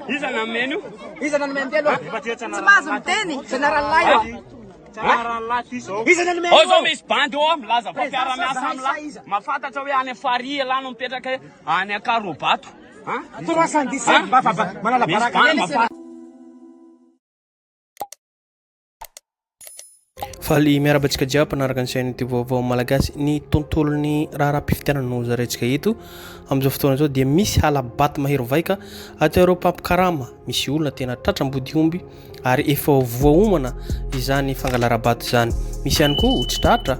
Iza na menu? Iza na menu aloha. Tsy mahazo miteny. General-lahy io. O zao misy bandy eo milaza fa mpiara-miasa am'lahy. Mahafantatra hoe any Faria lano mipetraka any Akarobato. Toroasany disany manala baraka hely. Faly miarabantsika jiaby mpanaraka ny chaîne YouTube vaovao malagasy ny tontolon'ny raharaham-pifitianana no zarentsika eto amin'izao fotoana zao dia misy halabato mahery vaika atao ireo mpampikarama misy olona tena tratrambody omby ary efa voaomana izany fangalarabato izany misy ihany koa tsy tratra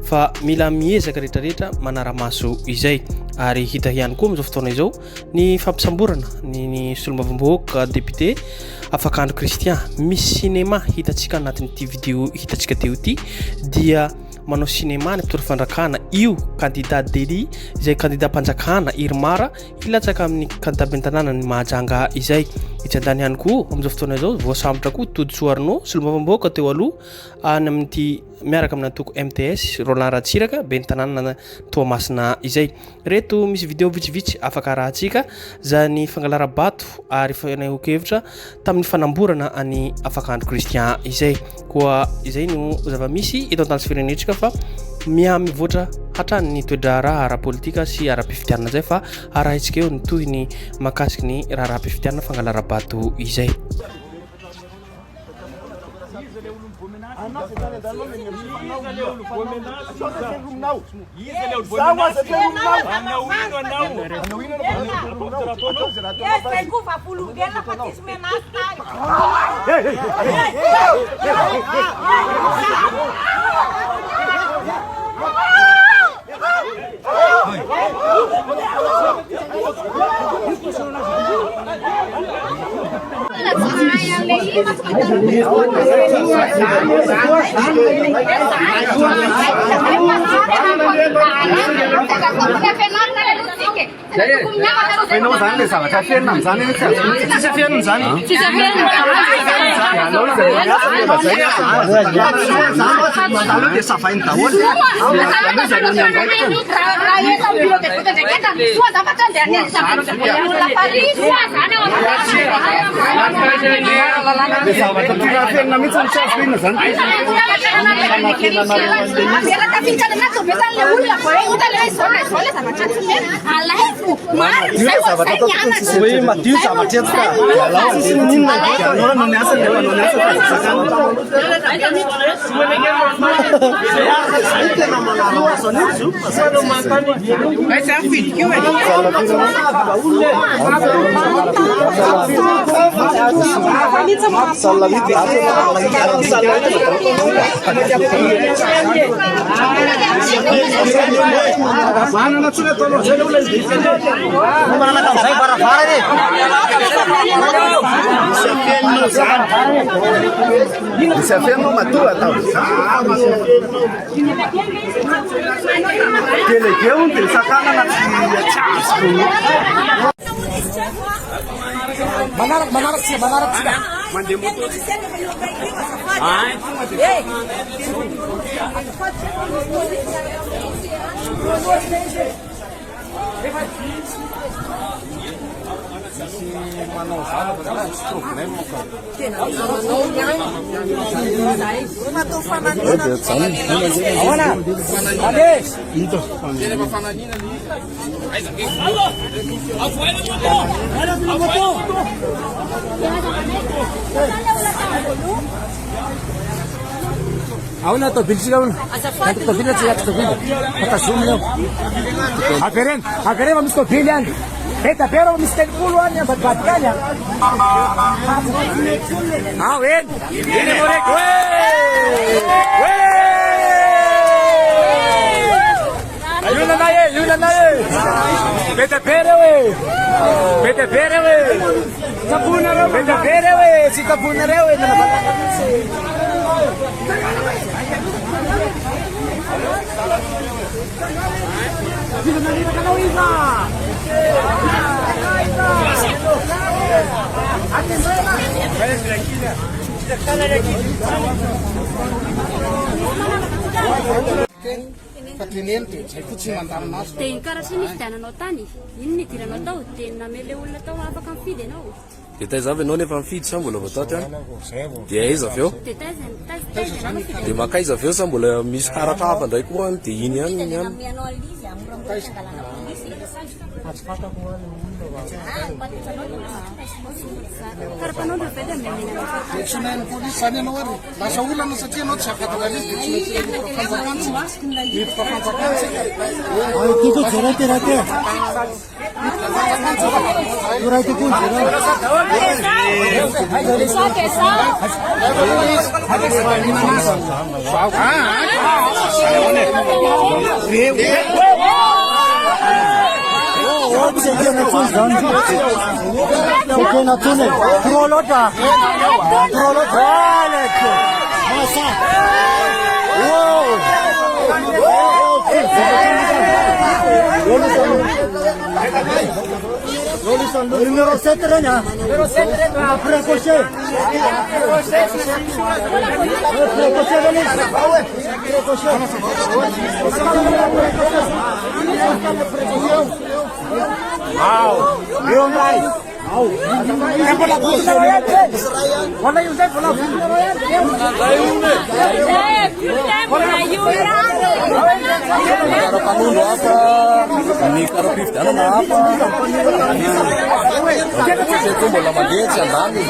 fa mila miezaka rehetrarehetra manara-maso izay ary hita ihany koa amin'izao fotoana izao ny fampisamborana ny solombavam-bahoaka député Afakandro Christian misy cinéma hitatsika anatin'ity vidéo hitatsika teo ity dia manao cinéma ny mpitoro fandrakana io candidat Dely izay candidat mpanjakana Irmara hilatsaka amin'ny candidat bentanana ny mahajanga izay itsandany ihany koa amin'izao fotoana izao voasambotra koa Todotsoarno solombavam-bahoaka teo aloha any amin'ity miaraka amin'ny antoko MTS Roland Ratsiraka bentanana Toamasina izay reto misy vidéo vitsivitsy afaka rahantsika zany fangalarabato ary fanahokevitra tamin'ny fanamborana any Afakandro Christian izay koa izay no zava-misy eto an-tany sy firenetsika fa mivoatra hatrany ny toedra ara-politika sy ara-pifitianana zay fa arahintsika eo ny toy ny makasiky ny raharaham-pifitianana fangalarabato izay. Bisa fermo matua tau. Kele keu te sakana na chasku. Manarak sih. Mandi motor. Auna to bilsigaun. To bilat siya to bil. Patasum lo. Agaren vamos to bilan. Eta pero Mr. Puluan yang berbatkannya. Win. Ini morek. Yuna naye. Beta pere we. Sapuna re. Beta pere we. Si sapuna re we. fa teneny dia zay fotsiny mandalina azy. Dia karaha tsy nisy diananao tany, ino ny idiranao tao? Dia namely le olona tao afaka mifidy ianao. Dia taiza avy ianao nefa mifidy sa mbola vao taty dia aiza avy eo? Dia taiza mifidy. Dia makaiza avy eo sa mbola misy karatra hafa indray koa any dia iny ihany ny any. Mianao alizy amora angalana polisy. Karapanao ndio vele mmenena. Tsy neny polisy zany ianao ary lasa olana satria anao tsy afaka alizy dia tsy maintsy miditra fanjakantsy. Tudo certo era que. Durante o curso, Número 7 Rania. Número 7 Precoce. Precoce Denis. Precoce. Wow. Yo mai. Au. Bola bola. Bola Yusuf bola. Panundo apa? Ini karo pifdana na apa? Saya tu bola maget sandani.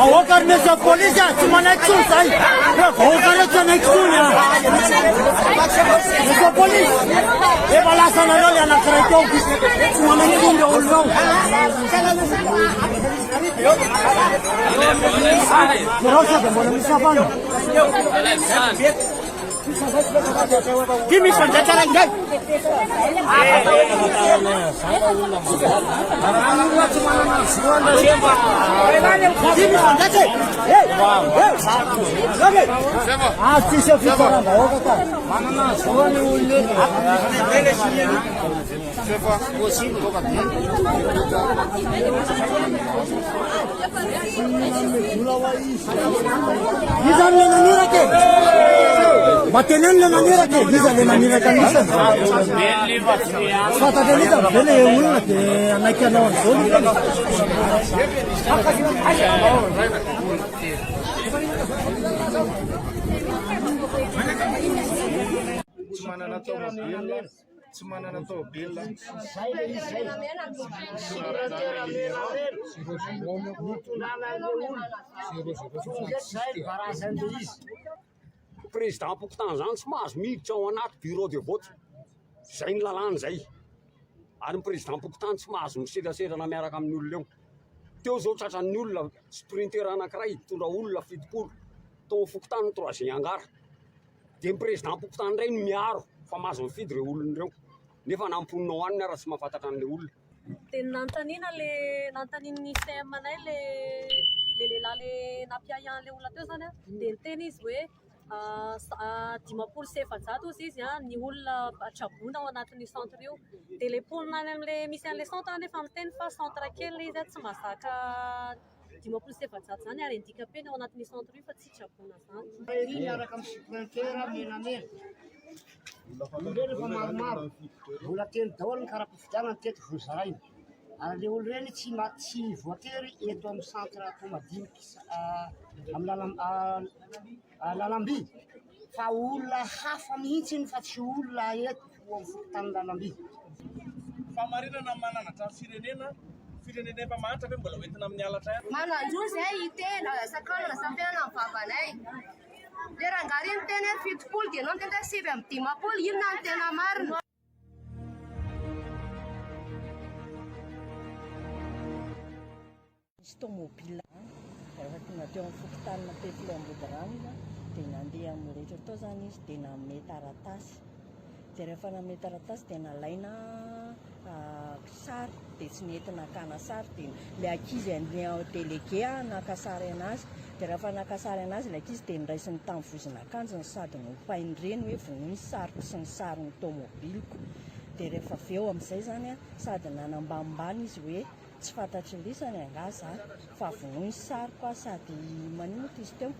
Awakar mesa polisi cuma naik susai. Awakar aja naik sunya. Mesa polisi. Balasan ada yang nak kerja cuma naik sunya ulung. Merasa boleh siapa? Kimi sanjata lagi. Matenan le manera que dice de manera que dice. Sata de lida, vele una que ana que no solo. Semana na to bila. Président pokotany zany tsy mahazo miditra ao anaty bureau de vote zay ny lalàna zay ary ny président pokotany tsy mahazo misedraserana miaraka amin'ny olona eo teo zao tratran'ny olona sprinter anankiray tondra olona fitopolo tao fokotany ny troisième angara dia ny président pokotany iray no miaro fa mahazo mifidy ireo olona ireo nefa namponinao aniny ara tsy mahafantatra an'ilay olona. Dia nanontanian'ny CM-nay le lehilahy le nampiay an'ilay olona teo zany a dia niteny izy hoe 500 ozy izy ny olona atrabona ao anatin'ny centre io dia le mponina any amin'le misy an'le centre nefa miteny fa centre kely izy tsy mahazaka 500 zany ary handika-peny ao anatin'ny centre io fa tsy trabona zany. Miaraka amin'ny supplémentaire menamena. Indreo rehefa maromaro mbola teny daholo ny karaha-pifidianana teto vozaraina ary le olo reny tsy voatery eto amin'ny centre atao madinika amin'ny lalamby fa olona hafa mihitsy fa tsy olona eto amin'ny fokontany lalamby. Famarinana mananatra firenena Manandro zay tena sakanana sampiana amin'ny vavanay. Dia raha angary ny tena 70 dia anao tena 7 amin'ny 10 inona no tena marina. Misy tomobile rehefa tonga teo amin'ny fokotanana pefilo Ambodirano dia nandeha amin'ny rehetra tao zany izy dia nanome taratasy. Dia rehefa nanome taratasy dia nalaina sary dia tsy nentina nakana sary dia ilay ankizy andeha délégué naka sary anazy. Dia rehefa naka sary anazy ilay ankizy dia niraisiny tamin'ny vozon'akanjony sady nopainy reny hoe vonoiny sariko sy ny sarin'ny tomobiliko. Dia rehefa avy eo amin'izay zany sady nanambanimbany izy hoe tsy fantatry lisany angaza fa vonoiny sariko sady maninoto izy teo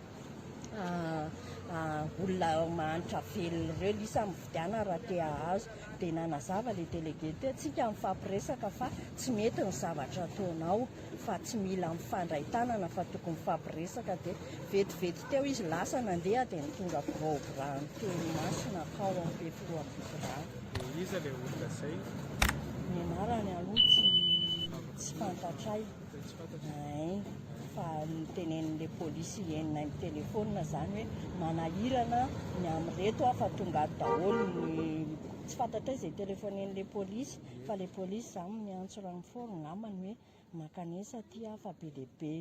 olona mahantra velona ireo lisa mividiana raha te ahazo. Dia nanazava ilay délégué teo tsika mifampiresaka fa tsy mety ny zavatra ataonao fa tsy mila mifandray tanana fa tokony mifampiresaka. Dia vetivety teo izy lasa nandeha dia nitonga Gros-Bras teny masina akao amin'ny pefilo Ambodirano. Iza ilay olona izay? Ny anarany aloha tsy fantatray. Fa nitenenin'ilay polisy enina ny telefônina zany hoe manahirana ny amin'reto fa tonga daholo tsy fantatray izay telefonen'ilay polisy fa ilay polisy zany miantso ranifort namany hoe makanesa aty fa be dia be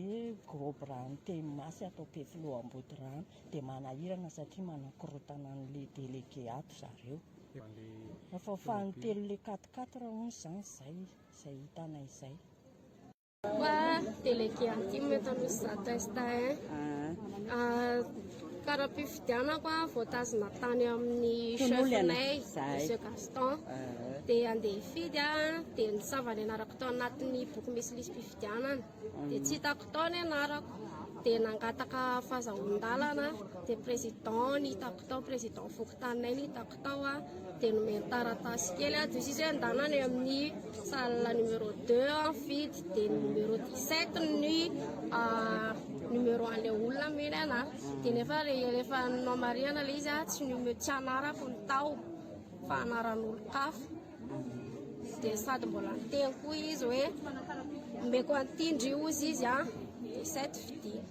Gros-Bras teny masy atao pefilo Ambodirano dia manahirana satria manakorotana an'ilay délégué ato zareo. Rehefa fahanitelo ilay 4x4 hono zany izay hitanay izay. Délégué antimo metanosy zatesta karaha-mpifidianako voatazona tany amin'ny chefinay Monsieur Gaston dia andeha hifidy dia nisava ny anarako tao anatin'ny boky misy lisy mpifidianana dia tsy hitako tao ny anarako dia nangataka fahazahoan-dalana dia président ny hitako tao président fokotaninay ny hitako tao dia nomeny taratasy kely dia sisy hoe andanany amin'ny salle numéro 2 fidy dia numéro 17 ny numéro an'ilay olona meny anahy dia nefa rehefa nanao mariana ilay izy tsy anarako ny tao fa anaran'olo-kafa dia sady mbola niteny koa izy hoe omeko antindry ozy izy dia 7 fidia.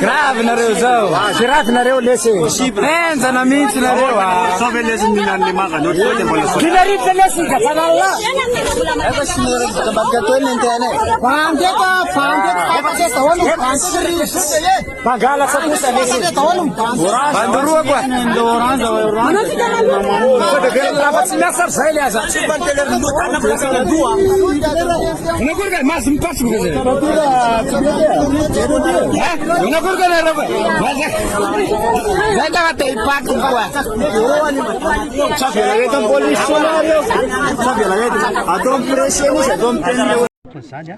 Grave nareo zao. Sy raty nareo lesy. Enjana mihitsy nareo. Sove lesy minan'le magany ohatry dia mbola kinaritra lesy gafanalla. Efa sy bakabaka toy ny antena. Bandeka efa tsy tahono bangalatsy kosa lesy. Bandoroa koa. Rafa tsy miasa zay le aza. Unakurga mas mpasu kuzee. Unakurga na rafa. Zai kata ipak kwa. Safi la yetu polisi solario. Safi la yetu. Adom preseni sa dom tenle. Zany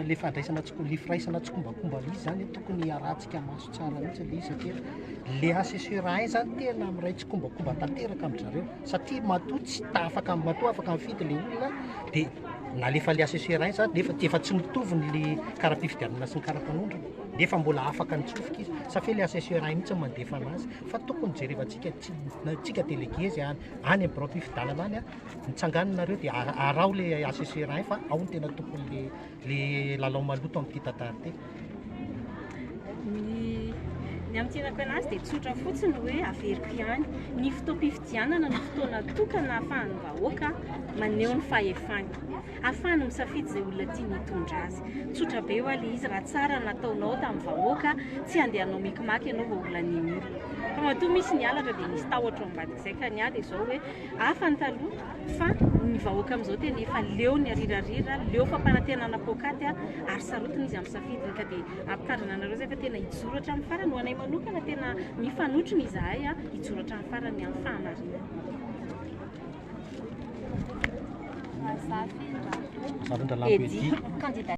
le fandraisana lifiraisana tsokombakomba izy zany tokony aratsika maso tsara mihitsy le izy satria le assesseur zany tena amiray tsokombakomba tanteraka amin'ny zareo satria matoa tsy afaka mifidy le olona dia nalefa le assesseur zany efa tsy mitovy le karaha-mpifidianana sy ny karaha-mpanondra nefa mbola afaka nitsofika izy safia le assesseur mihitsy mandefa anazy fa tokony jerevantsika délégué izy any amin'ny mpifidianana any nitsanganinareo dia arao le assesseur fa ao ny tena tokony le lalao maloto amin'ny tantara ty. Ny amin'ntianako anazy dia tsotra fotsiny hoe averiko ihany ny fotoam-pifidianana ny fotoana tokana ahafahan'ny vahoaka maneho ny fahefany ahafahany misafidy izay olona tiany hitondra azy tsotra be ho ale izy raha tsara nataonao tamin'ny vahoaka tsy handehanao mikimaky ianao vaolana ny olona fa matoa misy ny alatra dia nisy tahotra ambadika izay ka niady izao hoe hafa ny taloha fa ny vahoaka amin'izao tena efa leo ny arirarira leo fampanantenana pokaty ary sarotiny izy amin'ny safidiny ka dia ampikandrina anareo zay fa tena hijoratra amin'ny farany ho anay manokana tena mifanotrony izahay hijoratra amin'ny farany amin'ny fahanarina. Edi